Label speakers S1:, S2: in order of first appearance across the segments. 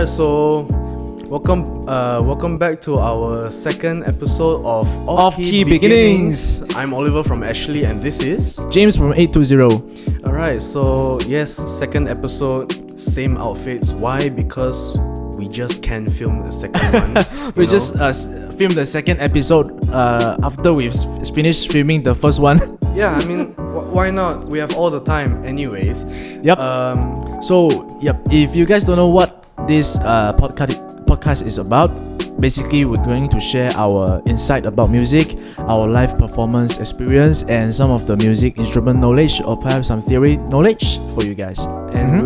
S1: Alright, so welcome back to our second episode of
S2: Off-Key Beginnings.
S1: I'm Oliver from Ashley, and this is
S2: James from 820.
S1: Alright, so yes, second episode, same outfits. Why? Because we just can't film the second one.
S2: We just filmed the second episode after we've finished filming the first one.
S1: Yeah, I mean, why not? We have all the time, anyways.
S2: Yep. If you guys don't know what this podcast is about, basically we're going to share our insight about music, our live performance experience, and some of the music instrument knowledge, or perhaps some theory knowledge for you guys.
S1: And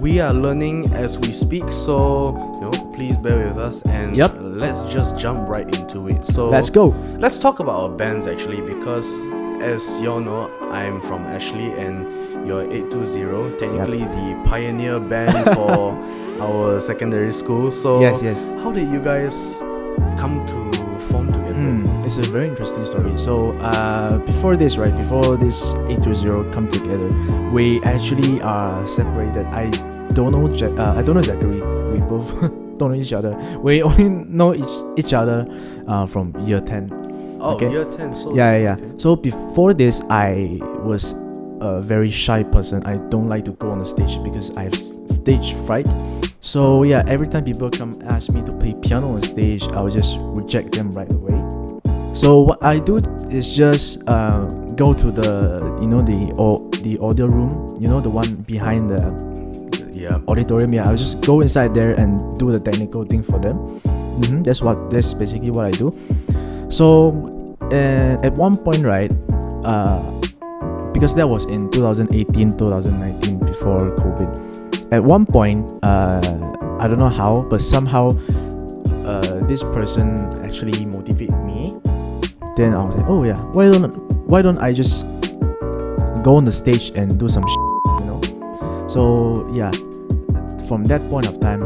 S1: we are learning as we speak, so please bear with us, and let's just jump right into it. So
S2: let's go.
S1: Let's talk about our bands actually, because as y'all know, I'm from Ashley and you're 820, technically the pioneer band for our secondary school. So
S2: yes.
S1: How did you guys come to form together?
S2: It's a very interesting story. So before this 820 come together, we actually are separated. I don't know Zachary. We both don't know each other. We only know each other from year 10.
S1: Oh,
S2: okay?
S1: Year 10. So
S2: yeah. Okay. So before this, I was a very shy person. I don't like to go on the stage because I have stage fright. So yeah, every time people come ask me to play piano on stage, I will just reject them right away. So what I do is just go to the audio room, the one behind the auditorium. Yeah, I'll just go inside there and do the technical thing for them. That's basically what I do. So at one point, right, because that was in 2018, 2019, before COVID. At one point, I don't know how, but somehow this person actually motivated me. Then I was like, oh yeah, why don't I just go on the stage and do some So yeah, from that point of time,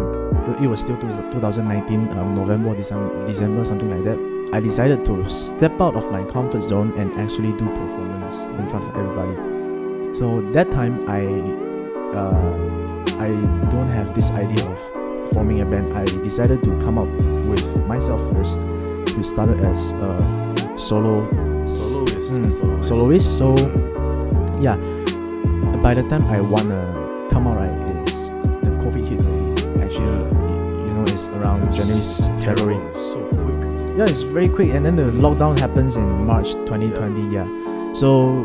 S2: it was still 2019, November, December, something like that. I decided to step out of my comfort zone and actually do performance in front of everybody. So that time I don't have this idea of forming a band. I decided to come up with myself first. We started as a soloist. So yeah, by the time I wanna come out, right, is the COVID hit already. Actually, it's around January, February.
S1: So quick.
S2: Yeah, it's very quick, and then the lockdown happens in March 2020. Yeah. So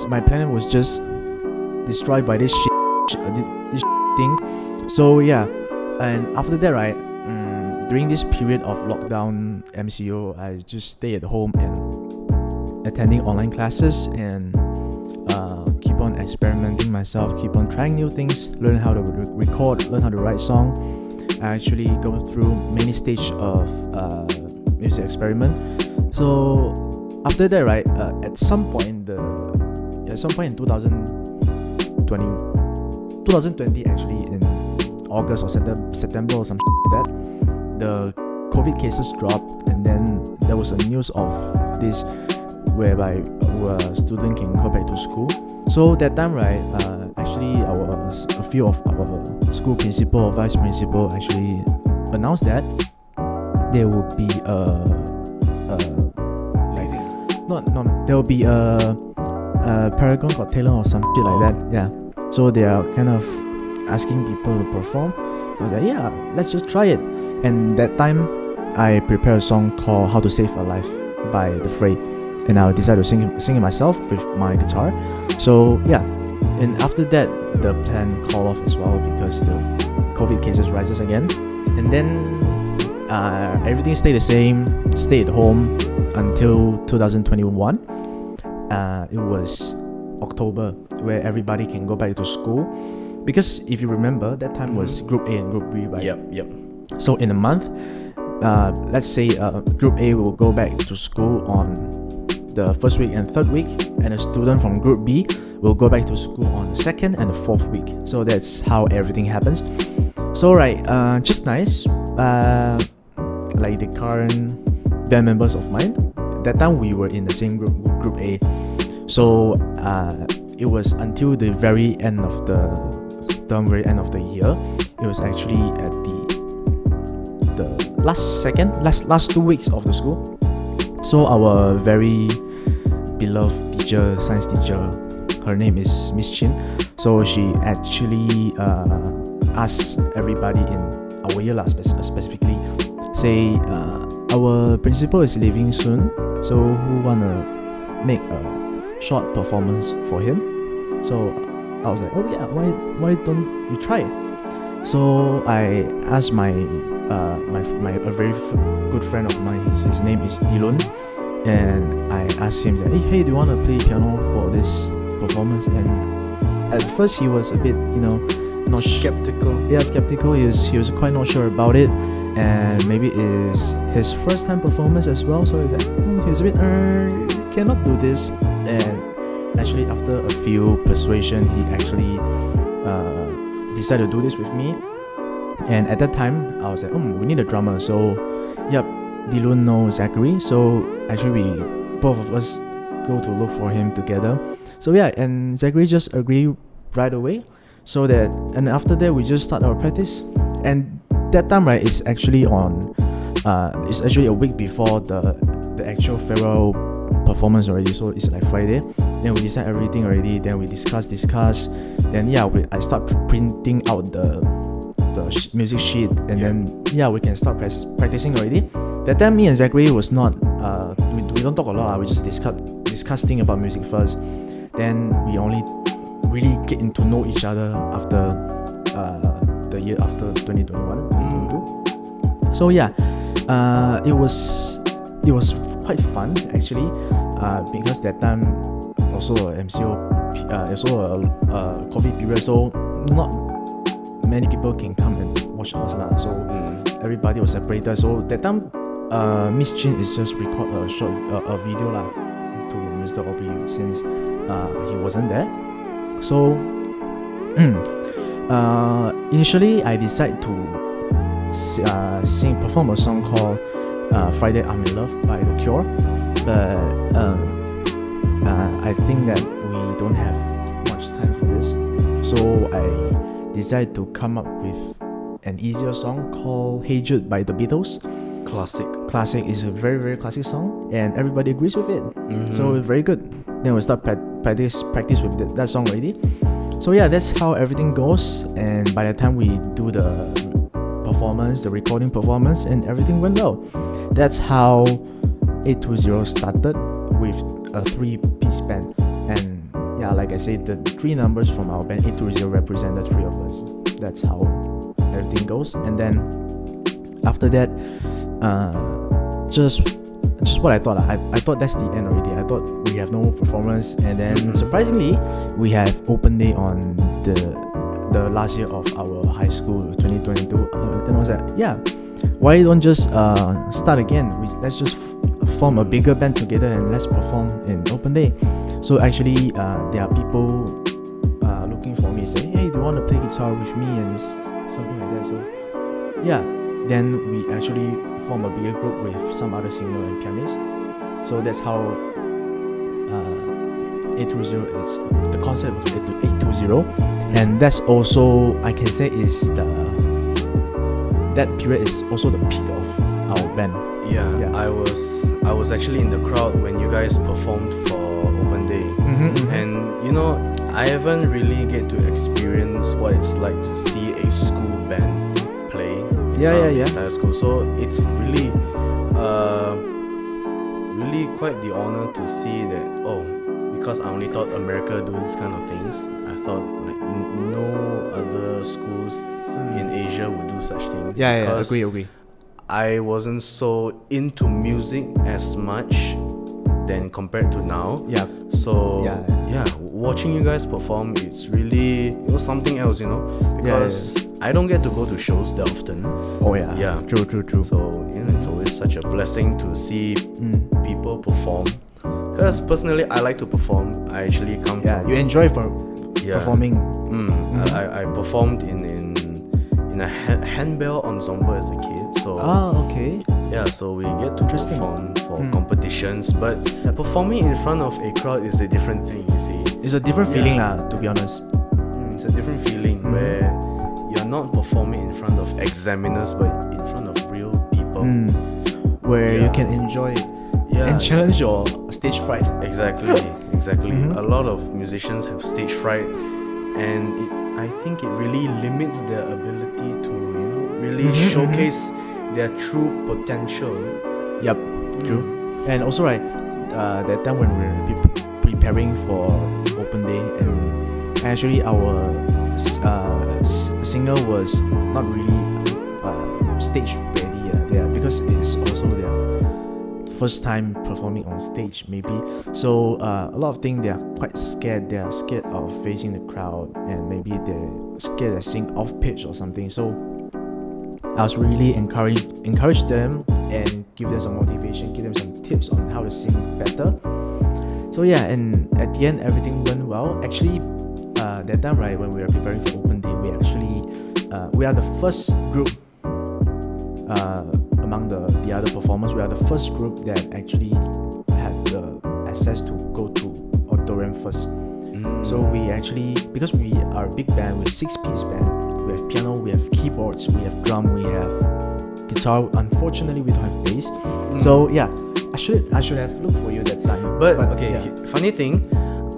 S2: my plan was just destroyed by this thing. So yeah, and after that, right, during this period of lockdown MCO, I just stay at home and attending online classes and keep on experimenting myself, keep on trying new things, learn how to record, learn how to write song. I actually go through many stages of music experiment. So after that, right, at some point in 2020, actually in August or September or something like that, the COVID cases dropped, and then there was a news of this whereby a student can go back to school. So that time, right, actually a few of our school principal or vice principal actually announced that there would be there will be a Paragon Got Talent or some shit like that. Yeah. So they are kind of asking people to perform. I was like, yeah, let's just try it. And that time, I prepared a song called "How to Save a Life" by The Fray, and I decided to sing it myself with my guitar. So yeah, and after that, the plan called off as well because the COVID cases rises again, and then everything stayed the same. Stay at home until 2021. It was October where everybody can go back to school, because if you remember, that time was Group A and Group B, right?
S1: Yep.
S2: So in a month, let's say Group A will go back to school on the first week and third week, and a student from Group B will go back to school on the second and the fourth week. So that's how everything happens. So right, just nice. Like the current band members of mine, that time we were in the same group A. So it was until the very end of the term, very end of the year, it it was actually at the last 2 weeks of the school. So our very beloved teacher, science teacher, her name is Miss Chin. So she actually asked everybody in our year specifically, say our principal is leaving soon, so who wanna make a short performance for him? So I was like, oh yeah, why don't you try it? So I asked my a very good friend of mine, his name is Dilun, and I asked him that, hey, do you want to play piano for this performance? And at first he was a bit, not
S1: skeptical.
S2: Skeptical. He was quite not sure about it, and maybe it's his first time performance as well. So he was a bit, cannot do this. And actually, after a few persuasion, he actually decided to do this with me. And at that time, I was like, we need a drummer. So, yep, Dilun knows Zachary. So actually, both of us go to look for him together. So yeah, and Zachary just agreed right away. So that, and after that, we just start our practice. And that time, right, it's actually it's actually a week before the actual farewell performance already. So it's like Friday. Then we decide everything already. Then we discuss. Then yeah, I start printing out the music sheet, and then we can start practicing already. That time me and Zachary was not we don't talk a lot. We just discuss things about music first. Then we only really get to know each other after the year after 2021, 2022. So yeah, it was quite fun actually, because that time also a MCO, also a COVID period, so not many people can come and watch us lah. So everybody was separated. So that time, Miss Chin is just record a video lah to Mr. Obi since he wasn't there. So initially I decided to perform a song called Friday I'm in Love by The Cure, but I think that we don't have much time for this, so I decided to come up with an easier song called Hey Jude by the Beatles. Classic is a very, very classic song, and everybody agrees with it. So it's very good. Then we start practice with that song already. So yeah, that's how everything goes. And by the time we do the performance, the recording performance, and everything went well. That's how 820 started with a 3-piece band. And yeah, like I said, the 3 numbers from our band 820 represent the 3 of us. That's how everything goes. And then after that, just what I thought. I thought that's the end already. I thought we have no performance, and then surprisingly, we have open day on the last year of our high school, 2022. And I was like, yeah, why don't just start again? Let's just form a bigger band together and let's perform in open day. So actually, there are people looking for me, say, hey, do you want to play guitar with me, and something like that. So yeah, then we actually form a bigger group with some other singer and pianist. So that's how 820 is the concept of 820, and that's also, I can say, is that period is also the peak of our band.
S1: Yeah. I was actually in the crowd when you guys performed for open day, and I haven't really get to experience what it's like to see a school band play. Entire school. So it's really quite the honor to see that. Because I only thought America do this kind of things. I thought like no other schools in Asia would do such things.
S2: Yeah, agree.
S1: I wasn't so into music as much than compared to now.
S2: Yeah.
S1: So watching you guys perform, it's really something else, because I don't get to go to shows that often.
S2: Oh yeah. Yeah. True.
S1: So it's always such a blessing to see people perform. Because personally, I like to perform. I actually come from...
S2: you enjoy performing.
S1: I performed in a handbell ensemble as a kid. So
S2: okay.
S1: Yeah, so we get to perform for competitions. But performing in front of a crowd is a different thing, you see.
S2: It's a different feeling, to be honest.
S1: It's a different feeling where you're not performing in front of examiners, but in front of real people.
S2: Where you
S1: Yeah.
S2: can enjoy it
S1: Yeah,
S2: and challenge your stage fright.
S1: exactly, exactly.
S2: Mhm.
S1: A lot of musicians have stage fright, and I think it really limits their ability to, really
S2: Mhm,
S1: showcase their true potential.
S2: Yep, true. And also, right, that time when we were preparing for open day, and actually our singer was not really stage ready. Yeah, because it's also their first time performing on stage, maybe. So a lot of things they are quite scared. They are scared of facing the crowd, and maybe they're scared to sing off pitch or something. So I was really encourage them and give them some motivation, give them some tips on how to sing better. So yeah, and at the end everything went well. Actually, that time, right, when we were preparing for open day, we actually we are the first group among the other performers. We are the first group that actually had the access to go to auditorium first. So we actually, because we are a big band, we're a 6-piece band. We have piano, we have keyboards, we have drum, we have guitar. Unfortunately, we don't have bass. So yeah, I should have looked for you that time.
S1: But okay,
S2: yeah.
S1: funny thing,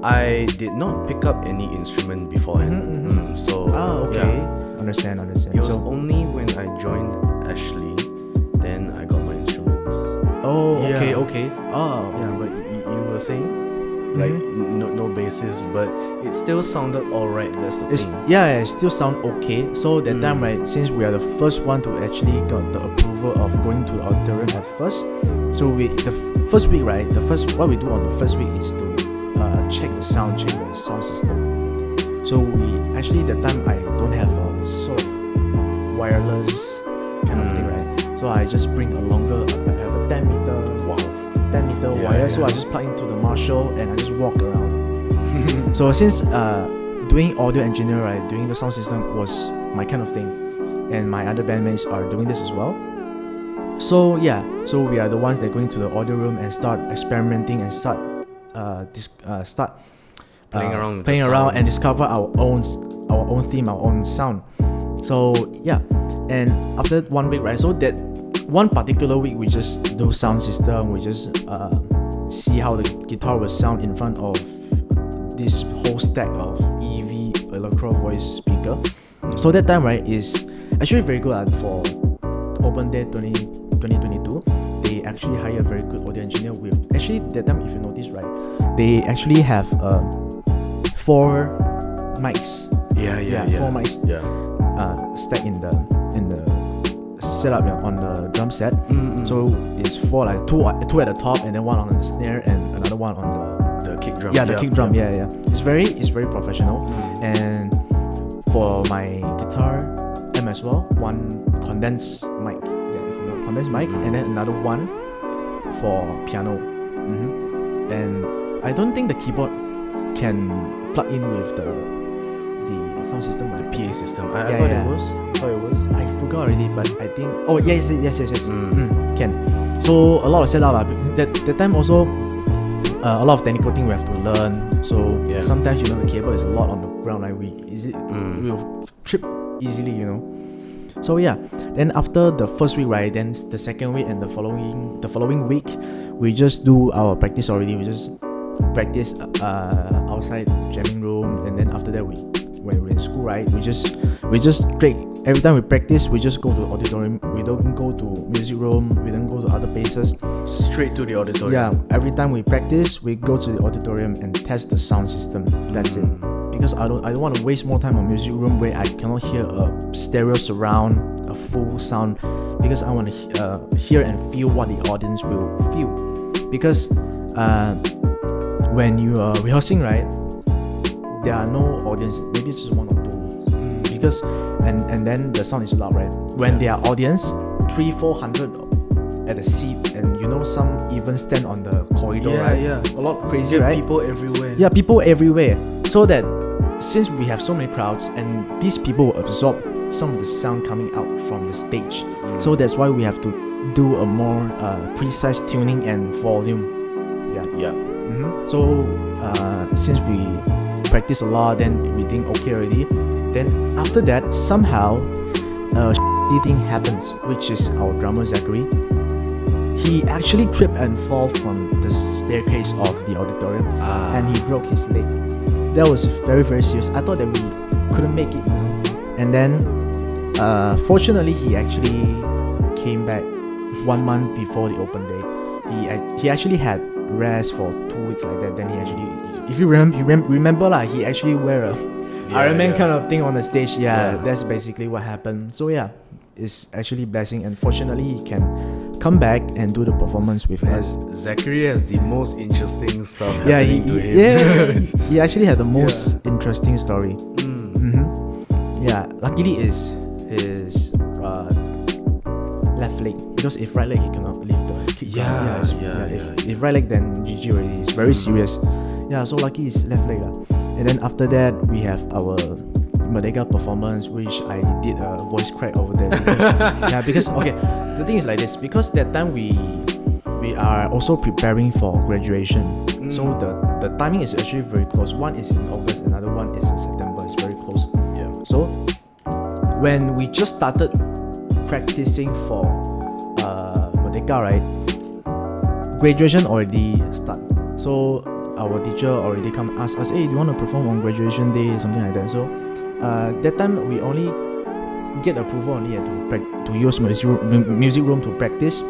S1: I did not pick up any instrument beforehand. So
S2: Okay.
S1: yeah,
S2: Understand.
S1: it was
S2: So,
S1: only when I joined Ashley, then I got my instruments.
S2: oh,
S1: Yeah.
S2: okay. Oh,
S1: Yeah, but you were saying like no basis, but it still sounded alright. That's the
S2: It's,
S1: thing.
S2: yeah, it still sound okay. So that time, right, since we are the first one to actually got the approval of going to the auditorium at first, so the first week, right, what we do on the first week is to check the sound system. So we actually, that time I don't have a sort of wireless kind of thing, right? So I just bring a longer, I have a 10 meter
S1: Yeah,
S2: wire. So
S1: yeah.
S2: I just plug into the Marshall and I just walk around. So since doing audio engineer, right, doing the sound system was my kind of thing, and my other bandmates are doing this as well. So yeah, so we are the ones that go into the audio room and start experimenting and start
S1: Playing around with
S2: playing
S1: the
S2: around and
S1: sounds.
S2: discover our own theme, our own sound. So yeah, and after 1 week, right, so that one particular week we just do sound system, we just see how the guitar will sound in front of this whole stack of EV Electro Voice speaker. So that time, right, is actually very good for Open Day 2022. They actually hire a very good audio engineer with, actually that time, if you notice, right, they actually have 4 mics.
S1: Yeah.
S2: 4 mics
S1: Yeah.
S2: stacked in the setup on the drum set. So it's 4, like two at the top, and then one on the snare and another one on
S1: The kick drum.
S2: the kick drum. Yeah. It's very professional. And for my guitar, as well, one condensed mic, condensed mic, and then another one for piano. And I don't think the keyboard can plug in with the sound system, right?
S1: PA system. I
S2: Yeah,
S1: thought
S2: yeah.
S1: it was.
S2: I forgot already, but I think. Oh yes. Can. So a lot of setup. That time also, a lot of technical thing we have to learn. So
S1: Yeah.
S2: sometimes the cable is a lot on the ground. Like we will trip easily. So yeah. Then after the first week, right? Then the second week and the following week, we just do our practice already. We just practice outside jamming room, and then after that when we're in school, right, we just straight, every time we practice, we just go to auditorium. We don't go to music room, we don't go to other places.
S1: Straight to the auditorium.
S2: Yeah, every time we practice, we go to the auditorium and test the sound system. That's it. Because I don't want to waste more time on music room where I cannot hear a stereo surround, a full sound, because I want to hear and feel what the audience will feel. Because when you are rehearsing, right, there are no audience, maybe it's just 1 or 2, because and then the sound is loud, right? When there are audience, 300-400 at the seat, and some even stand on the corridor, right?
S1: Yeah.
S2: A lot crazy,
S1: There are
S2: right?
S1: people everywhere.
S2: Yeah, people everywhere. So that since we have so many crowds, and these people will absorb some of the sound coming out from the stage. So that's why we have to do a more precise tuning and volume. Yeah.
S1: Yeah.
S2: So since practice a lot, then we think okay already. Then after that, somehow, thing happens, which is our drummer Zachary. He actually tripped and fall from the staircase of the auditorium, and he broke his leg. That was very very serious. I thought that we couldn't make it, And then, fortunately, he actually came back 1 month before the open day. He actually had rest for 2 weeks like that. Then he actually, if you remember lah, he actually wear a Iron Man kind of thing on the stage. That's basically what happened. So yeah, it's actually blessing, and fortunately he can come back and do the performance with us.
S1: Zachary has the most interesting stuff happening to him.
S2: He actually had the most interesting story. Yeah, luckily is his left leg, because if right leg he cannot lift the kick. If right leg, then GG already. It's very serious. Yeah, so lucky is left leg lah. And then after that we have our Merdeka performance, which I did a voice crack over there. Because okay, the thing is like this, because that time we are also preparing for graduation. So the timing is actually very close. One is in August, another one is in September. It's very close. So when we just started practicing for Merdeka, right, graduation already start. So our teacher already come ask us, hey, do you want to perform on graduation day, something like that. So that time we only get approval only to use music room to practice.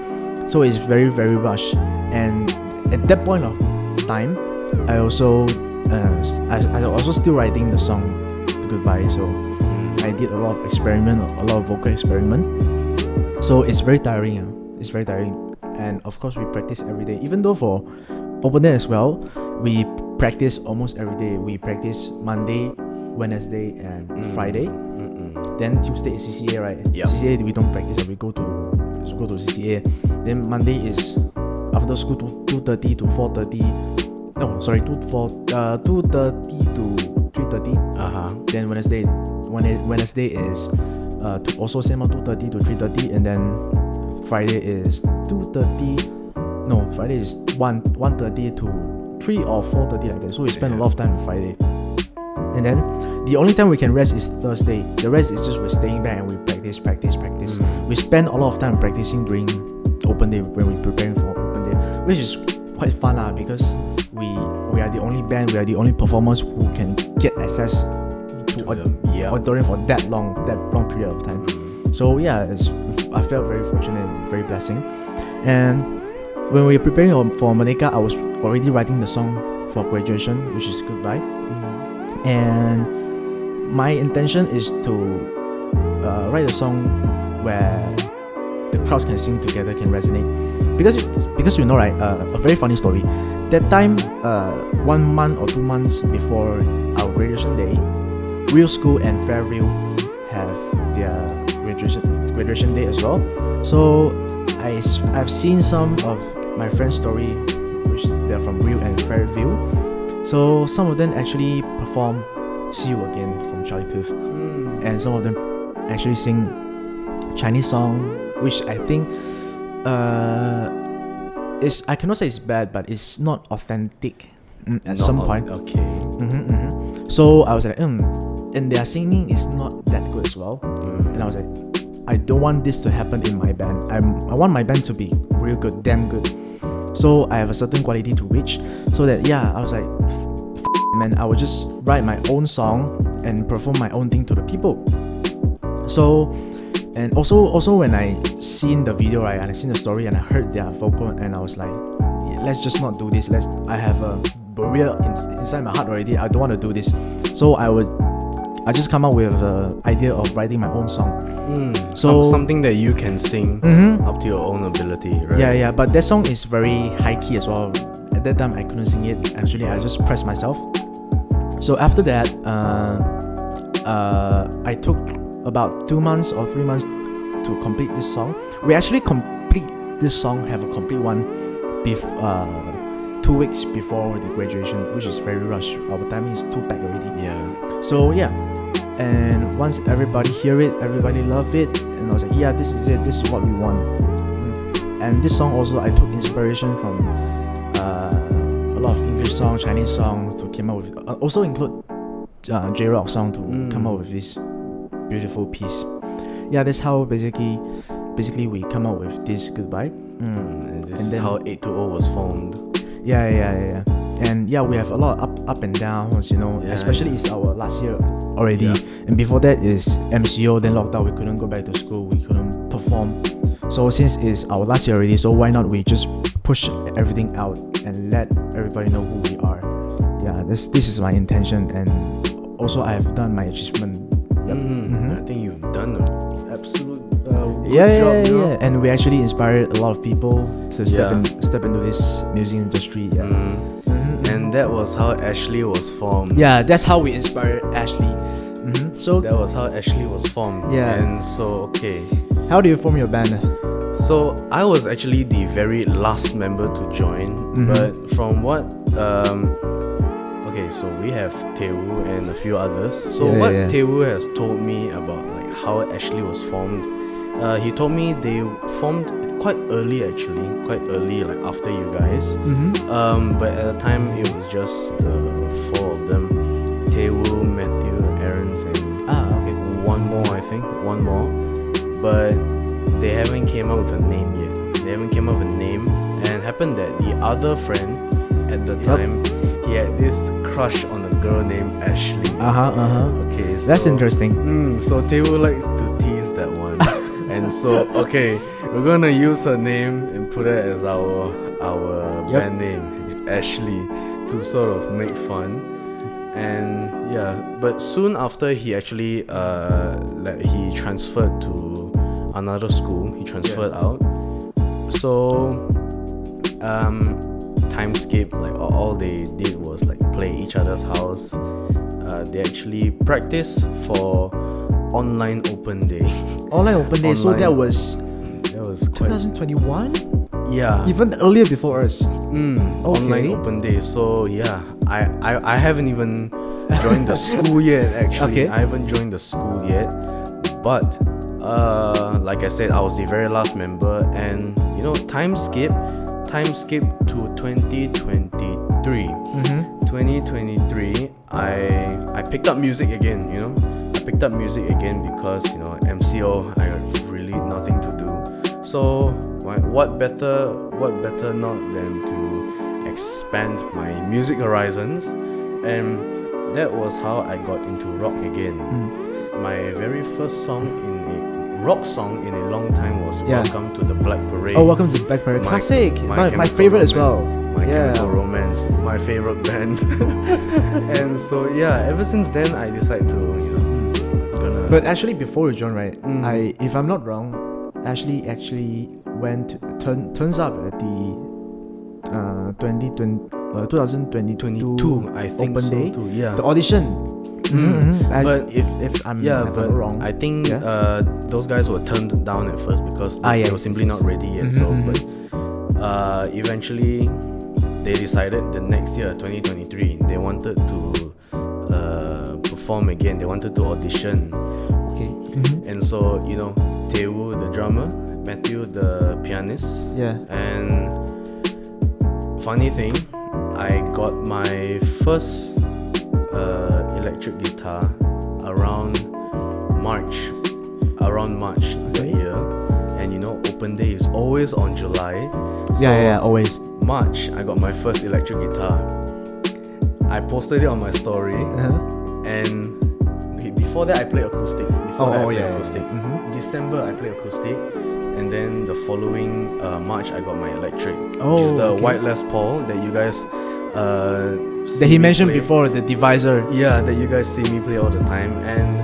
S2: So it's very very rush. And at that point of time, I also still writing the song Goodbye. So I did a lot of experiment, a lot of vocal experiment. So it's very tiring. It's very tiring. And of course we practice every day. Even though for open day as well, we practice almost every day. We practice Monday, Wednesday, and Friday. Then Tuesday is CCA, right? CCA we don't practice. We go to CCA. Then Monday is after school 2:30 to 4:30. No, sorry, 2:30 to 3:30. Then Wednesday is also same 2:30 to 3:30, and then Friday is 2:30. No, Friday is 1:30 to 3 or 4:30 like that. So we spend a lot of time on Friday. And then the only time we can rest is Thursday. The rest is just we're staying back and we practice. We spend a lot of time practicing during open day when we're preparing for open day, which is quite fun because we are the only band, we are the only performers who can get access to auditorium for that long period of time. So yeah, I felt very fortunate and very blessing. And when we were preparing for Merdeka, I was already writing the song for graduation, which is Goodbye. And my intention is to write a song where the crowds can sing together, can resonate. Because you know, right, a very funny story. That time, 1 month or 2 months before our graduation day, Real School and Fairview have their graduation day as well. So I've seen some of my friends' story, which they're from Real and Fairview. So some of them actually perform "See You Again" from Charlie Puth, and some of them actually sing Chinese song, which I think is, I cannot say it's bad, but it's not authentic at some point.
S1: Okay.
S2: So I was like, and their singing is not that good as well. And I was like, I don't want this to happen in my band. I want my band to be real good, damn good. So I have a certain quality to reach. So that I was like, man, I would just write my own song and perform my own thing to the people. So, and also when I seen the video, right, and I seen the story and I heard their vocal, and I was like, let's just not do this. I have a barrier inside my heart already. I don't want to do this. So I just come up with the idea of writing my own song.
S1: So something that you can sing up to your own ability, right?
S2: Yeah. But that song is very high key as well. At that time, I couldn't sing it. Actually, I just pressed myself. So after that, I took about 2 months or 3 months to complete this song. We actually complete this song, have a complete one, 2 weeks before the graduation, which is very rushed. Our timing is too packed already. So and once everybody hear it, everybody love it, and I was like, this is it. This is what we want. And this song also, I took inspiration from a lot of English English song, Chinese songs to come up with. Also include J-Rock song to come up with this beautiful piece. Yeah, that's how basically we come up with this Goodbye.
S1: And this is how 820 was formed.
S2: Yeah. And yeah, we have a lot of up and downs, especially it's our last year already.
S1: Yeah.
S2: And before that is MCO, then lockdown, we couldn't go back to school, we couldn't perform. So since it's our last year already, so why not we just push everything out and let everybody know who we are. Yeah, this is my intention, and also I have done my achievement.
S1: I think you've done an absolute good
S2: Yeah,
S1: job,
S2: and we actually inspired a lot of people to step into this music industry.
S1: And that was how Ashley was formed.
S2: Yeah, that's how we inspired Ashley. So
S1: That was how Ashley was formed.
S2: Yeah.
S1: And so, okay.
S2: how do you form your band?
S1: So I was actually the very last member to join, but from what okay, so we have Taewoo and a few others. So what Taewoo has told me about like how Ashley was formed, he told me they formed quite early like after you guys. But at the time it was just the four of them, Taewoo, Matthew, Aaron's, and one more, but they haven't came up with a name yet. And happened that the other friend at the time, he had this crush on a girl named Ashley. Okay, so
S2: That's interesting.
S1: So Taewoo likes to tease that one. And so, okay, we're gonna use her name and put it as our band name, Ashley, to sort of make fun. And yeah, but soon after he actually he transferred to another school. He transferred out. So Timescape, like all they did was like play each other's house. They actually practiced for online open day.
S2: Online open day. So that was
S1: quite
S2: 2021.
S1: Yeah.
S2: Even earlier before us.
S1: Online open day. So yeah, I haven't even joined the school yet. Actually,
S2: Okay.
S1: I haven't joined the school yet. But like I said, I was the very last member, and Timescape to 2023. 2023, I picked up music again. I picked up music again because MCO, I got really nothing to do. So what better not than to expand my music horizons, and that was how I got into rock again. My very first rock song in a long time was Welcome to the Black Parade.
S2: Oh, Welcome to the Black Parade. Classic. My favorite as well.
S1: My Chemical Romance, my favorite band. And so ever since then I decided to
S2: But actually, before you joined, right? If I'm not wrong, Ashley actually turns up at the 2022
S1: I think
S2: open
S1: so
S2: day.
S1: too. Yeah.
S2: The audition.
S1: But
S2: if I'm not wrong,
S1: I think those guys were turned down at first because they were simply not ready yet. But eventually they decided the next year, 2023, they wanted to perform again. They wanted to audition.
S2: Okay.
S1: And so Taewoo the drummer, Matthew the pianist, and funny thing, I got my first electric guitar around March that year. And open day is always on July. So
S2: always.
S1: March, I got my first electric guitar. I posted it on my story, and before that I played acoustic. December I played acoustic, and then the following March I got my electric, which is the white Les Paul that you guys
S2: that he mentioned before, the divisor.
S1: Yeah, that you guys see me play all the time. And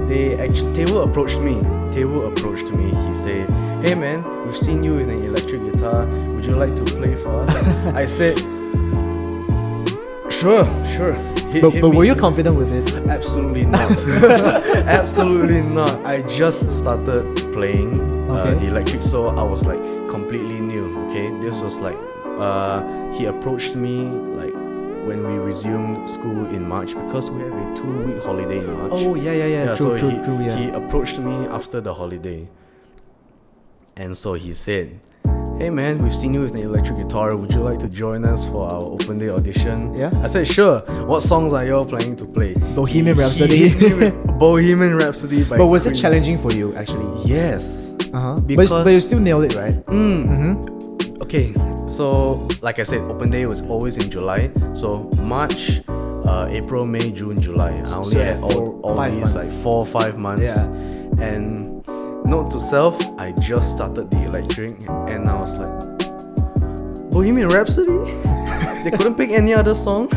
S1: they actually Taewoo approached me. He said, "Hey man, we've seen you with an electric guitar. Would you like to play for us?" I said, Sure.
S2: But were you confident with it?
S1: Absolutely not. Absolutely not. I just started playing the electric, so I was like completely new. Okay, this was like he approached me like when we resumed school in March, because we have a 2-week holiday in March.
S2: Oh yeah. True.
S1: He approached me after the holiday, and so he said, hey man, we've seen you with an electric guitar. Would you like to join us for our open day audition?
S2: Yeah.
S1: I said, sure. What songs are y'all planning to play?
S2: Bohemian Rhapsody.
S1: Bohemian Rhapsody by
S2: But was it
S1: Queen.
S2: challenging for you actually?
S1: Yes.
S2: But you still nailed it, right?
S1: Okay, so like I said, open day was always in July. So March, April, May, June, July. I only
S2: So
S1: had all
S2: 5
S1: these
S2: months.
S1: like 4 or 5 months.
S2: Yeah.
S1: And note to self, I just started the electric and I was like, Bohemian Rhapsody? They couldn't pick any other song.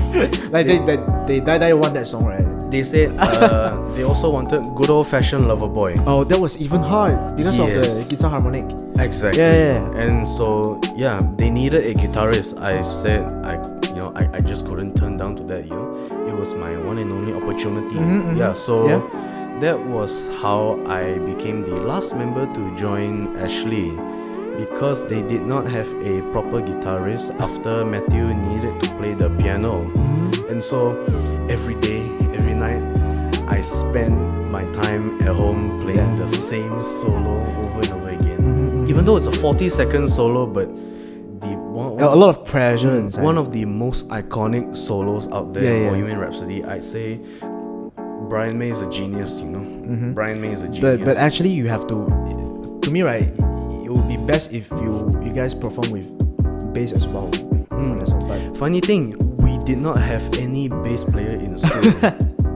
S2: Like they die want that song, right?
S1: They said they also wanted Good Old Fashioned Lover Boy.
S2: Oh, that was even hard because of
S1: Yes.
S2: the guitar harmonic.
S1: Exactly.
S2: Yeah.
S1: And so yeah, they needed a guitarist. I said I just couldn't turn down to that. It was my one and only opportunity. Yeah. So that was how I became the last member to join Ashley, because they did not have a proper guitarist after Matthew needed to play the piano. And so every day, every night, I spent my time at home playing the same solo over and over again. Even though it's a 40-second solo, but
S2: A lot of pressure inside.
S1: one of the most iconic solos out there,
S2: Yeah.
S1: Bohemian Rhapsody, I'd say Brian May is a genius, Brian May is a genius.
S2: But actually you have to me, right, it would be best if you guys perform with bass as well. That song, but
S1: Funny thing, we did not have any bass player in school.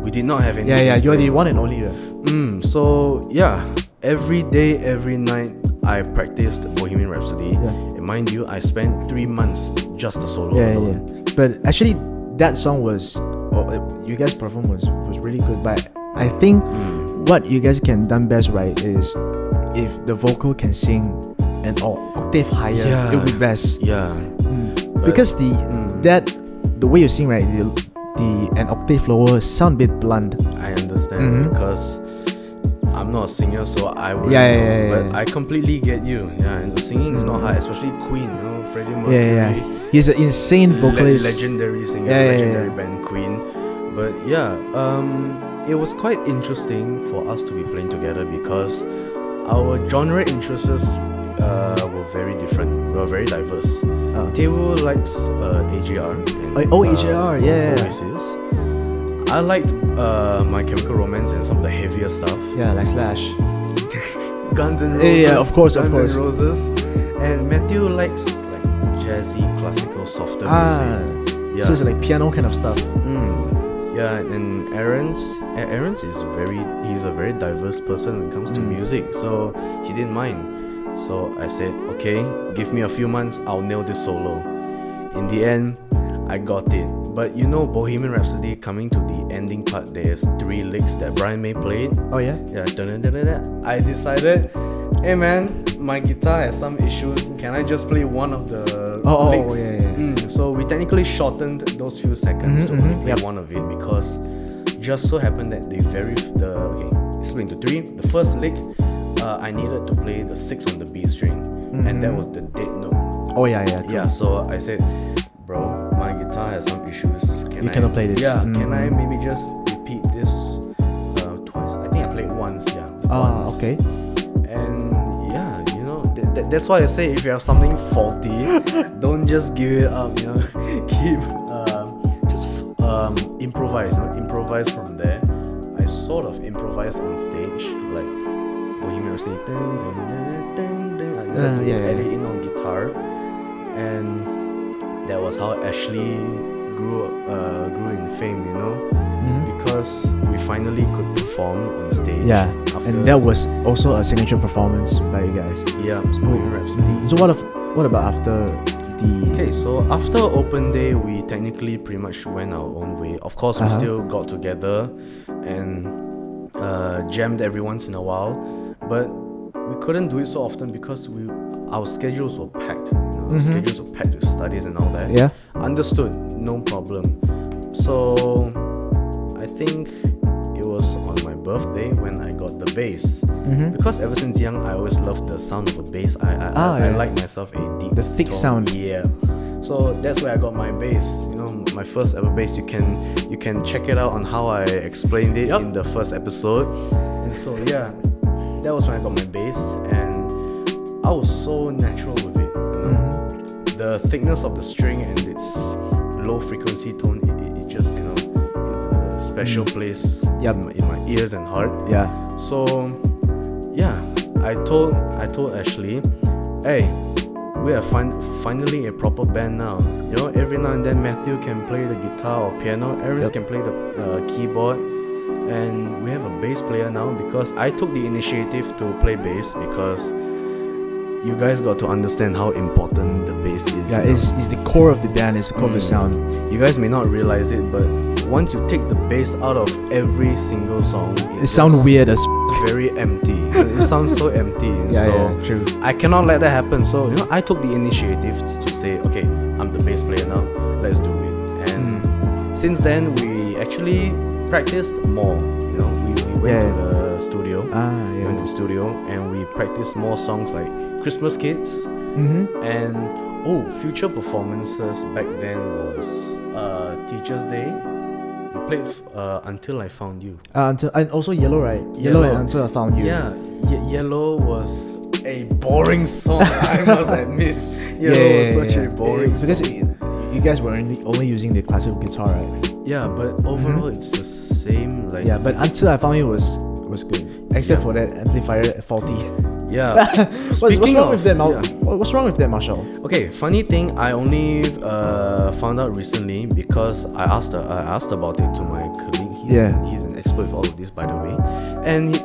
S1: We did not have any.
S2: yeah,
S1: bass
S2: you're the
S1: player.
S2: one and only. Right?
S1: So yeah, every day, every night, I practiced Bohemian Rhapsody.
S2: Yeah.
S1: And mind you, I spent 3 months just the solo.
S2: Yeah,
S1: alone.
S2: yeah. But actually, that song was, you guys performed was really good. But I think what you guys can done best, right, is if the vocal can sing an octave higher,
S1: Yeah.
S2: it would be best.
S1: Yeah.
S2: Because the way you sing, right, an octave lower sound a bit blunt.
S1: I understand because I'm not a singer, so I wouldn't
S2: Yeah,
S1: know.
S2: yeah,
S1: But
S2: yeah.
S1: I completely get you. Yeah, and the singing is not hard, especially Queen. Freddie Mercury.
S2: Yeah. He's an insane vocalist.
S1: Legendary singer,
S2: Yeah, yeah,
S1: legendary
S2: yeah.
S1: band Queen. But yeah, it was quite interesting for us to be playing together because our genre interests were very different. We were very diverse. Teo likes AJR. And,
S2: AJR, yeah.
S1: Oasis. I liked My Chemical Romance and some of the heavier stuff.
S2: Yeah, like Slash.
S1: Guns N' Roses.
S2: Yeah, of course.
S1: Guns N' Roses. And Matthew likes like jazzy, classical, softer music. Yeah.
S2: So it's like piano kind of stuff.
S1: Yeah, and Aaron's is he's a very diverse person when it comes to music, so he didn't mind. So I said, okay, give me a few months, I'll nail this solo. In the end, I got it. But Bohemian Rhapsody, coming to the ending part, there's 3 licks that Brian May played.
S2: Oh yeah?
S1: Yeah, I decided, hey man, my guitar has some issues. Can I just play one of the licks?
S2: Yeah.
S1: So we technically shortened those few seconds to only play
S2: Yep.
S1: one of it because just so happened that it's split into 3. The first lick, I needed to play the 6 on the B string, and that was the dead note.
S2: Oh yeah.
S1: Yeah, so I said, bro, my guitar has some issues.
S2: You cannot play this.
S1: Yeah, can I maybe just repeat this twice? I think I played once. Yeah. Once.
S2: Okay.
S1: And yeah, that's why I say if you have something faulty, don't just give it up. Keep improvise. Improvise from there. I sort of improvised on stage, like Bohemian Rhapsody. I just had to add it in on guitar, and that was how Ashley grew in fame. Because we finally could perform on stage.
S2: Yeah,
S1: after
S2: and that was also a signature performance by you guys.
S1: Yeah, Bohemian Rhapsody.
S2: So what about after the?
S1: Okay, so after open day, we technically pretty much went our own way. Of course, we still got together and jammed every once in a while, but we couldn't do it so often because our schedules were packed. Our schedules were packed with studies and all that.
S2: Yeah.
S1: Understood, no problem. So I think it was on my birthday when I got the bass. Because ever since young, I always loved the sound of a bass. I like myself a deep,
S2: The thick
S1: tone.
S2: sound.
S1: Yeah. So that's where I got my bass. My first ever bass. You can check it out on how I explained it in the first episode. And so yeah, that was when I got my bass. And I was so natural with it. You know? The thickness of the string and its low frequency tone, it just, you know, it's a special place in my ears and heart.
S2: Yeah.
S1: So yeah, I told Ashley, hey, we are finally a proper band now. You know, every now and then Matthew can play the guitar or piano, Aris can play the keyboard, and we have a bass player now because I took the initiative to play bass because you guys got to understand how important the bass is.
S2: Yeah, it's the core of the band, it's the core of the sound.
S1: You guys may not realize it, but once you take the bass out of every single song,
S2: It sounds weird as
S1: very empty. It sounds so empty.
S2: true.
S1: I cannot let that happen. So, you know, I took the initiative to say, okay, I'm the bass player now, let's do it. And since then, we actually practiced more. You know, we went to the studio. We went to the studio and we practiced more songs like Christmas Kids. And future performances back then was Teacher's Day. We played Until I Found You.
S2: And also Yellow, right? Yellow and Until I Found You.
S1: Yeah, Yellow was a boring song, I must admit. Yellow was such a boring
S2: because
S1: song.
S2: you guys were only using the classical guitar, right?
S1: Yeah, but overall it's the same. Like
S2: but Until I Found You was good, except for that amplifier faulty.
S1: Yeah.
S2: What's wrong with that, What's wrong with that, Marshall?
S1: Okay, funny thing, I only found out recently because I asked about it to my colleague. He's an expert with all of this, by the way. And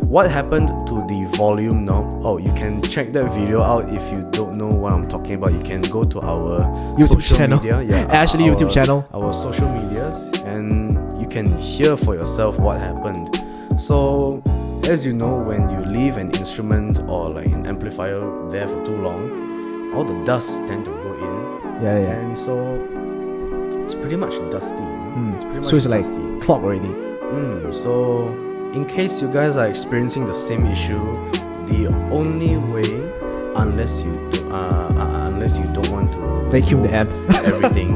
S1: what happened to the volume knob? Oh, you can check that video out if you don't know what I'm talking about. You can go to our
S2: YouTube
S1: social
S2: channel.
S1: media.
S2: Ashley YouTube channel.
S1: Our social medias, and you can hear for yourself what happened. So, as you know, when you leave an instrument or like an amplifier there for too long, all the dust tend to go in. And so it's pretty much dusty. It's pretty much
S2: so it's
S1: dusty.
S2: like clogged already.
S1: So in case you guys are experiencing the same issue, the only way, unless you don't want to
S2: vacuum the amp,
S1: everything,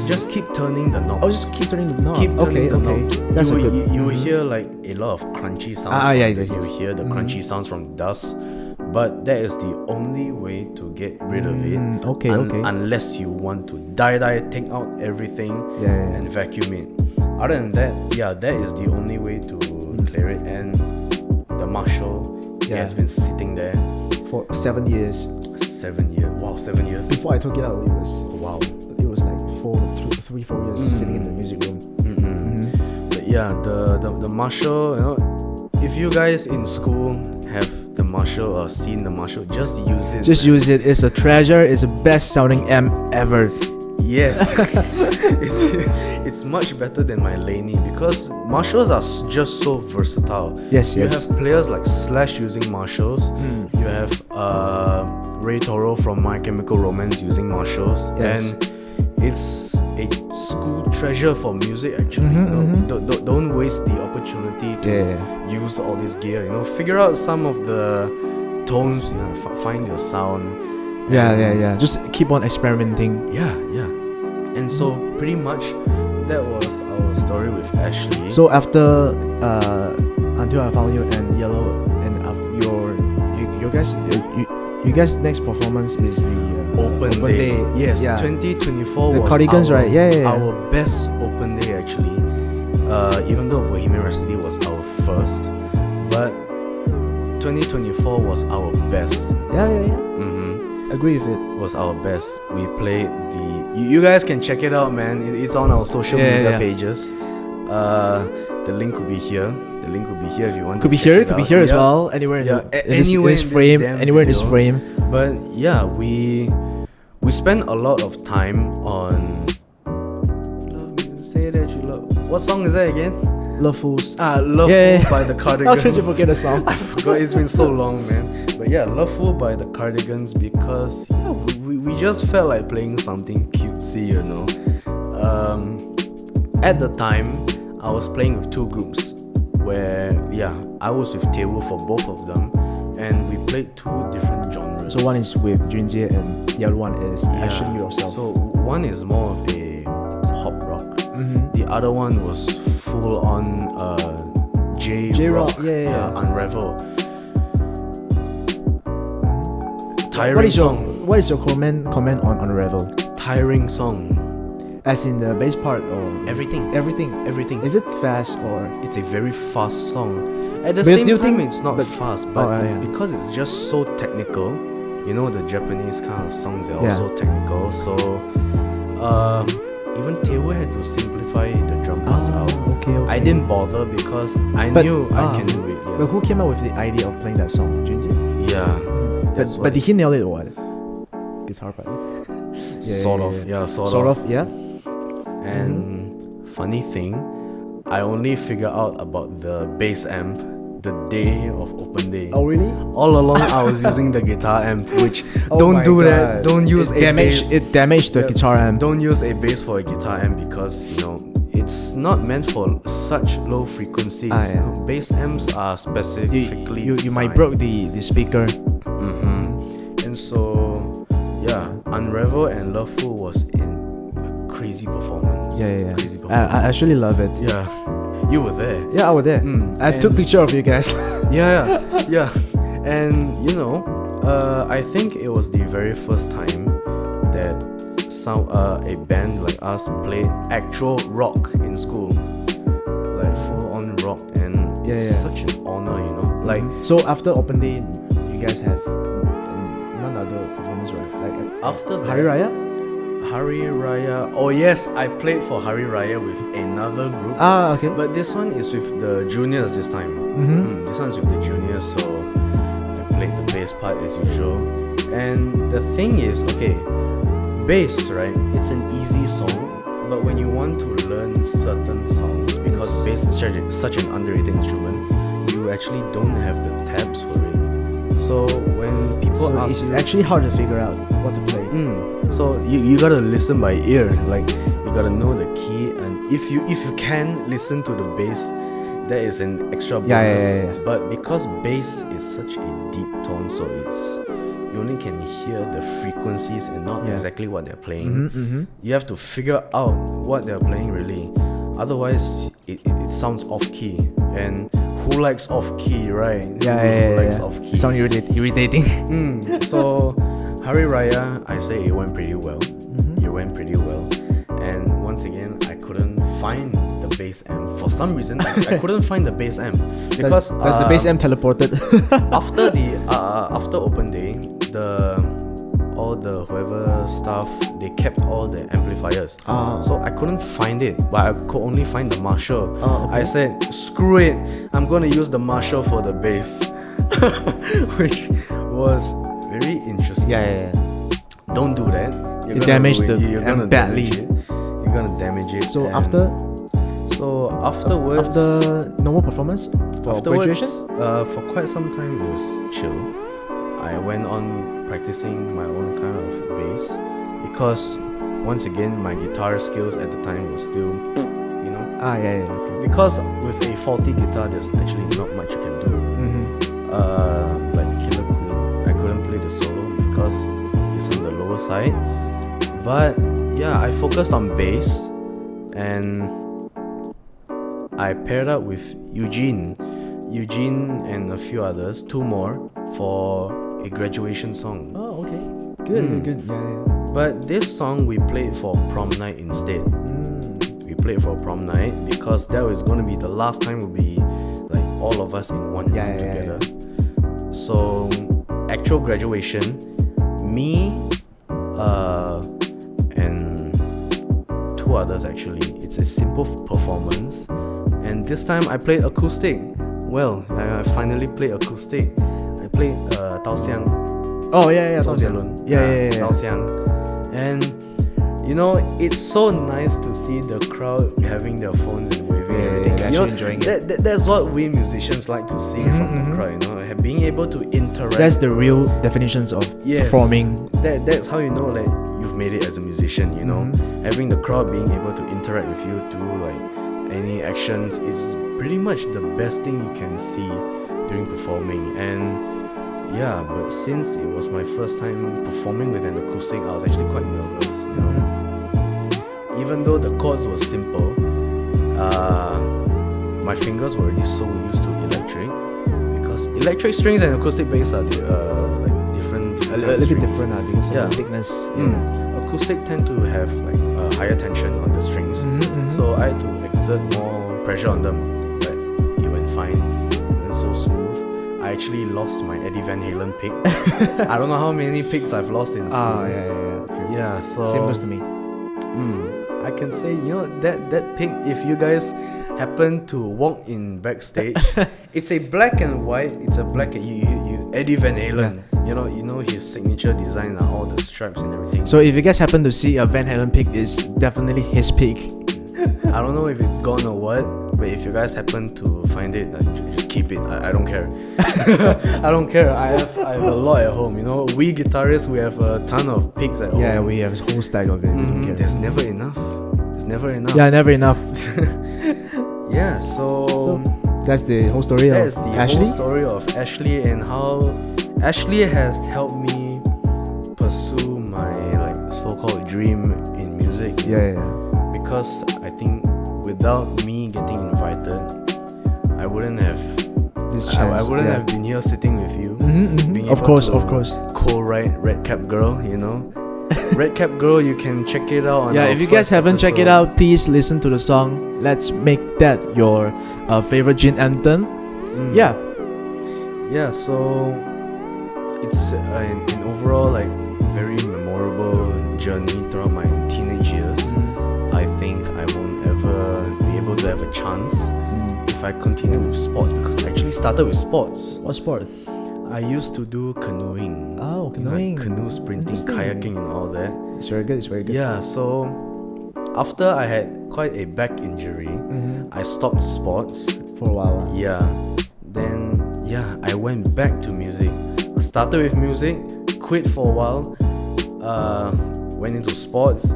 S1: just keep turning the knob.
S2: Oh, just keep turning the knob.
S1: Keep turning the knob.
S2: That's
S1: you,
S2: a good.
S1: You will hear like a lot of crunchy sounds. You will hear the crunchy sounds from dust. But that is the only way to get rid of it. Unless you want to take out everything and vacuum it. Other than that, that is the only way to clear it. And the Marshall has been sitting there
S2: for 7 years.
S1: 7 years. Wow, 7 years.
S2: Before I took it out, it was It was like 4 years sitting in the music room.
S1: But yeah, the Marshall, you know, if you guys in school have the Marshall or seen the Marshall, just use it.
S2: Just use it. It's a treasure. It's the best sounding amp ever.
S1: Yes. it's much better than my Laney because Marshalls are just so versatile.
S2: Yes.
S1: You have players like Slash using Marshalls. You have Ray Toro from My Chemical Romance using Marshalls. And it's a school treasure for music actually. Don't waste the opportunity to use all this gear. You know, figure out some of the tones. You know, find your sound.
S2: Just keep on experimenting.
S1: And so pretty much that was our story with Ashley.
S2: So after Until I Found You and Yellow and you guys next performance is the
S1: open day. Yes, 2024
S2: the
S1: was
S2: Cardigans, right?
S1: Our best open day actually. Even though Bohemian Rhapsody was our first, but 2024 was our best.
S2: Agree with it.
S1: Was our best. We played you guys can check it out, man. It's on our social media pages. The link will be here. If you want.
S2: Could be here as well. Anywhere in this frame. Anywhere in this frame.
S1: But yeah, we spent a lot of time on. Say that you love. What song is that again?
S2: Love Fools.
S1: Love Fool by the Cardigans.
S2: How could you forget a song?
S1: I forgot. It's been so long, man. But yeah, Love Fool by the Cardigans because we just felt like playing something cutesy, you know. At the time, I was playing with two groups where I was with Tewu for both of them, and we played two different genres.
S2: So one is with Junjie and the other one is Ashley yourself.
S1: So one is more of a pop rock. The other one was full on J-rock.
S2: Yeah.
S1: Unravel. Tiring song.
S2: What is your comment on Unravel?
S1: Tiring song.
S2: As in the bass part or
S1: Everything.
S2: everything? Is it fast or?
S1: It's a very fast song. At the
S2: But
S1: same
S2: do you
S1: time,
S2: think-
S1: it's not
S2: but-
S1: fast, but
S2: yeah.
S1: because it's just so technical, you know, the Japanese kind of songs are
S2: Yeah.
S1: also technical. So, even Tewo had to simplify the drum parts out.
S2: Okay.
S1: I didn't bother because I
S2: But-
S1: knew I
S2: ah.
S1: can do it.
S2: But who came up with the idea of playing that song? Junji?
S1: Yeah, that's
S2: But did he nail it or what? Guitar part.
S1: sort of. Yeah,
S2: Sort of. Yeah.
S1: And funny thing, I only figured out about the bass amp the day of open day.
S2: Oh really?
S1: All along I was using the guitar amp, which
S2: Oh
S1: don't
S2: my
S1: do that.
S2: God.
S1: Don't use
S2: it
S1: a
S2: damaged.
S1: bass.
S2: It damaged the
S1: Yeah.
S2: guitar amp.
S1: Don't use a bass for a guitar amp because you know it's not meant for such low frequencies.
S2: Ah, yeah.
S1: Bass amps are specifically
S2: You might
S1: designed.
S2: broke the speaker.
S1: Mm-hmm. And so yeah, Unravel and Loveful was in a crazy performance.
S2: Yeah.
S1: Crazy
S2: I
S1: performance.
S2: actually love it.
S1: Yeah, you were there.
S2: Yeah, I was there. I took
S1: and-
S2: picture of you guys.
S1: Yeah. And you know, I think it was the very first time that a band like us played actual rock in school, like full on rock, and
S2: Yeah,
S1: it's
S2: yeah.
S1: such an honor, you know. Like
S2: So after open day, you guys have none other performance, right? Like
S1: after that,
S2: Hari Raya.
S1: Hari Raya. Oh yes, I played for Hari Raya with another group.
S2: Ah, okay.
S1: But this one is with the juniors this time.
S2: Mm-hmm.
S1: This one's with the juniors, so I played the bass part as usual. And the thing is, okay, bass, right? It's an easy song, but when you want to learn certain songs, because bass is such an underrated instrument, you actually don't have the tabs for it. So when people
S2: So
S1: ask
S2: it's
S1: you,
S2: actually hard to figure out what to play.
S1: so you gotta listen by ear, like you gotta know the key, and if you can listen to the bass, that is an extra bonus.
S2: Yeah.
S1: But because bass is such a deep tone, so you only can hear the frequencies and not
S2: Yeah.
S1: exactly what they're playing.
S2: Mm-hmm.
S1: You have to figure out what they're playing really. Otherwise, it sounds off key. And who likes off key, right? Who likes off key?
S2: Sound irritating.
S1: So Hari Raya, I say it went pretty well.
S2: Mm-hmm.
S1: It went pretty well. And once again, I couldn't find the bass amp. For some reason, I couldn't find the bass amp because
S2: Does the bass amp teleported?
S1: after the after open day, all the whoever staff, they kept all the amplifiers.
S2: Ah.
S1: So I couldn't find it, but I could only find the Marshall.
S2: Oh, okay.
S1: I said, screw it, I'm gonna use the Marshall for the bass, which was very interesting.
S2: yeah.
S1: Don't do that. You're
S2: It
S1: gonna
S2: damaged
S1: ruin-
S2: the
S1: you're gonna
S2: amp badly.
S1: damage it. You're gonna damage it.
S2: So
S1: and
S2: afterwards, after normal performance for graduation.
S1: For quite some time it was chill. I went on practicing my own kind of bass because once again my guitar skills at the time was still, you know,
S2: Yeah.
S1: because with a faulty guitar there's actually not much you can do.
S2: Mm-hmm.
S1: Like Killer Queen, I couldn't play the solo because it's on the lower side. But yeah, I focused on bass and I paired up with Eugene and a few others, two more, for a graduation song.
S2: Oh, okay. Good. Yeah.
S1: But this song we played for prom night instead. We played for prom night because that was going to be the last time we'll be like all of us in one room
S2: Yeah.
S1: together. So actual graduation, me and two others actually. It's a simple performance, and this time I played acoustic. Well, I finally played acoustic. I played Tao Xiang.
S2: Oh yeah.
S1: Zhou Jielun.
S2: Yeah.
S1: Tao Xiang. And you know, it's so nice to see the crowd having their phones and waving
S2: Yeah,
S1: everything.
S2: they're
S1: You know,
S2: actually enjoying it.
S1: that's what we musicians like to see from the crowd. You know, being able to interact.
S2: That's the real definitions of
S1: Yes.
S2: performing.
S1: That's how you know like you've made it as a musician, you know. Having the crowd being able to interact with you through like any actions is pretty much the best thing you can see during performing. And yeah, but since it was my first time performing with an acoustic, I was actually quite nervous, you know. Even though the chords were simple, my fingers were already so used to electric, because electric strings and acoustic bass are like different
S2: a little bit
S1: strings.
S2: different because
S1: Yeah.
S2: of the thickness.
S1: Acoustic tend to have like a higher tension on the strings, so I had to exert more pressure on them, but it went fine. It went so smooth. I actually lost my Eddie Van Halen pick. I don't know how many picks I've lost in school.
S2: Yeah.
S1: Yeah, so
S2: Same goes to me.
S1: I can say, that pic, if you guys happen to walk in backstage, it's a black and white. It's a black and you Eddie Van Halen. You know his signature design are all the stripes and everything.
S2: So if you guys happen to see a Van Halen pick, it's definitely his pick.
S1: I don't know if it's gone or what, but if you guys happen to find it, just keep it. I don't care. I don't care. I have a lot at home. We guitarists, we have a ton of picks at home.
S2: Yeah, we have a whole stack of it. We don't care.
S1: There's never enough. There's never enough.
S2: Yeah, never enough.
S1: Yeah. So
S2: that's the whole story of
S1: that's the
S2: Ashley.
S1: whole story of Ashley and how Ashley has helped me pursue my so-called dream in music.
S2: Yeah.
S1: Because I think without me getting invited, I wouldn't have
S2: This
S1: I
S2: chance.
S1: wouldn't have been here sitting with you. Being
S2: Of
S1: able
S2: course,
S1: to
S2: of course.
S1: Co-write Red Cap Girl, Red Cap Girl, you can check it out on
S2: Yeah,
S1: our
S2: if you guys
S1: first
S2: haven't checked it
S1: episode.
S2: out, please listen to the song. Let's make that your favorite Jin anthem. Yeah.
S1: Yeah, so it's an overall very memorable journey throughout my teenage years. I think I won't ever be able to have a chance if I continue with sports, because I actually started with sports.
S2: What sport?
S1: I used to do canoeing.
S2: Oh, canoeing.
S1: Canoe sprinting,
S2: Interesting.
S1: kayaking and all that.
S2: It's very good. It's very good.
S1: Yeah, so after I had quite a back injury, I stopped sports.
S2: For a while.
S1: Yeah. Then I went back to music. I started with music, quit for a while, went into sports,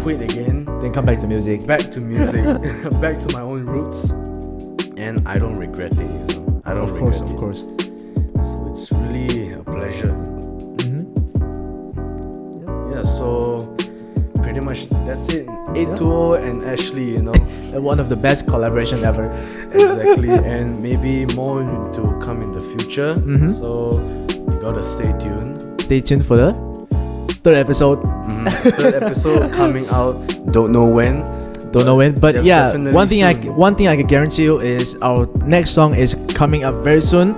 S1: quit again,
S2: Then come back to music.
S1: back to music, back to my own roots, and I don't regret it. I don't regret it.
S2: Of course.
S1: So it's really a pleasure. Yeah, so pretty much that's it. 820 and Ashley,
S2: One of the best collaboration ever.
S1: exactly, and maybe more to come in the future. So you gotta stay tuned.
S2: Stay tuned for the third episode.
S1: Third episode coming out. Don't know when.
S2: Don't know when, but yeah,
S1: definitely
S2: one thing
S1: soon.
S2: I can guarantee you is our next song is coming up very soon.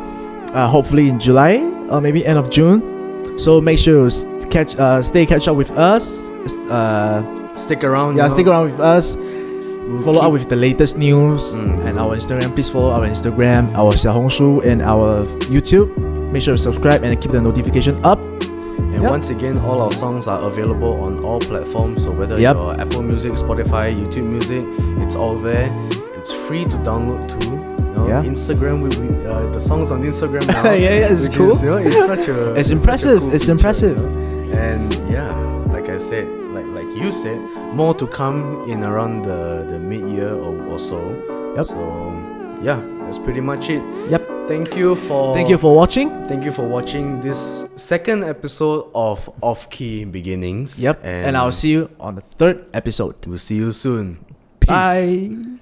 S2: Hopefully in July or maybe end of June. So make sure you stay catch up with us.
S1: Stick around.
S2: Stick around with us. Follow up with the latest news
S1: Mhm.
S2: and our Instagram. Please follow our Instagram, our Xiaohongshu, and our YouTube. Make sure to subscribe and keep the notification up.
S1: And
S2: Yep.
S1: once again, all our songs are available on all platforms. So whether
S2: Yep.
S1: you're Apple Music, Spotify, YouTube Music, it's all there. It's free to download too.
S2: Yeah.
S1: Instagram, we the songs on Instagram now.
S2: Yeah, it's
S1: which
S2: cool.
S1: Is, it's such a.
S2: It's
S1: such a
S2: impressive,
S1: cool
S2: it's
S1: feature,
S2: impressive.
S1: And yeah, like I said, like you said, more to come in around the mid-year or so.
S2: Yep.
S1: So yeah, that's pretty much it.
S2: Yep.
S1: Thank you for
S2: watching.
S1: Thank you for watching this second episode of Off Key Beginnings.
S2: Yep. And I'll see you on the third episode.
S1: We'll see you soon.
S2: Bye.